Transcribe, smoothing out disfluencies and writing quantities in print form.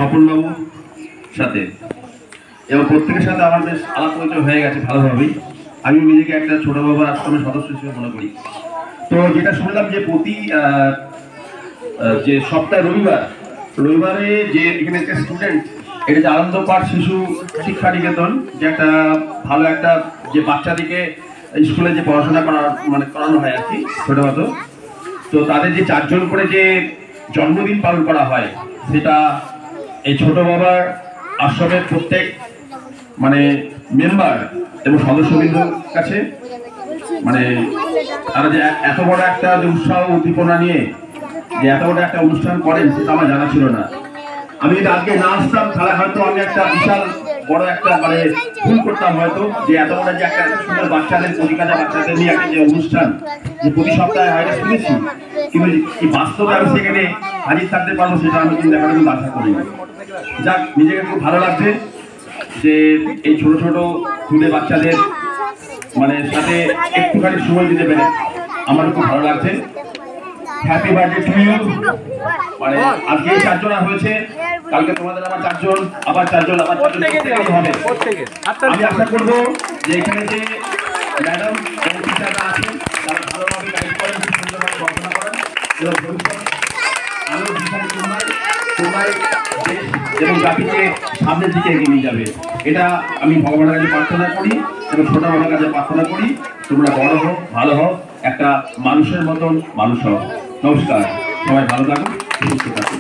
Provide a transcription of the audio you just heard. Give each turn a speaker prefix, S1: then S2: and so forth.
S1: স্বপনবাবুর সাথে এবং প্রত্যেকের সাথে আমার বেশ আলাপ পরিচয় হয়ে গেছে ভালোভাবেই। আমি নিজেকে একটা ছোট বাবার আশ্রমের সদস্য হিসেবে মনে করি। তো যেটা শুনলাম যে প্রতি যে সপ্তাহে রবিবারে যে এখানে একটা স্টুডেন্ট, এটা যে আনন্দ পাঠ শিশু শিক্ষা নিকেতন, যে একটা ভালো একটা যে বাচ্চাদিকে স্কুলে যে পড়াশোনা করানো হয় আর কি ছোটখাটো, তো তাদের যে 4 জন করে যে জন্মদিন পালন করা হয়, সেটা এই ছোট বাবার আশ্রমের প্রত্যেক মেম্বার এবং সদস্যবৃন্দর কাছে তারা যে এত বড় একটা যে উৎসাহ উদ্দীপনা নিয়ে যে এত বড় একটা অনুষ্ঠান করেন, সেটা আমার জানা ছিল না। আমি যদি আজকে না আসতাম তাহলে হয়তো আমি একটা বিশাল বড় একটা ভুল করতাম হয়তো, যে এত বড় যে একটা সুন্দর বাচ্চাদের পরিকাজা বাচ্চাদের নিয়ে একটা যে অনুষ্ঠান যে প্রতি সপ্তাহে হয় শুনেছি, কিন্তু এই বাস্তবে আমি সেখানে হাজির থাকতে পারবো সেটা আমি কিন্তু এখন কিন্তু আশা করি। যাক, নিজেকে খুব ভালো লাগছে যে এই ছোট ছোট স্কুলে বাচ্চাদের সাথে একটুখানি সময় দিতে পেরে আমার খুব ভালো লাগছে। Happy birthday to you. আজকে 4 জন হয়েছে, কালকে তোমাদের আবার 4 জন, আবার 4 জন, আবার 4 জন হবে। আমি আশা করবো যে এখানে যে ম্যাডাম এবং টিচাররা আছেন তারা ভালোভাবে গাইড করেন, সুন্দরভাবে পড়াশোনা করেন এবং ভবিষ্যৎ আরো বিশাল তোমার দেশ এবং জাতিকে সামনের দিকে এগিয়ে নিয়ে যাবে। এটা আমি ভগবানের কাছে প্রার্থনা করি এবং ছোট বড়ের কাছে প্রার্থনা করি, তোমরা বড় হোক, ভালো হোক, একটা মানুষের মতন মানুষ হোক। নমস্কার, সবাই ভালো থাকুন, সুস্থ থাকুন।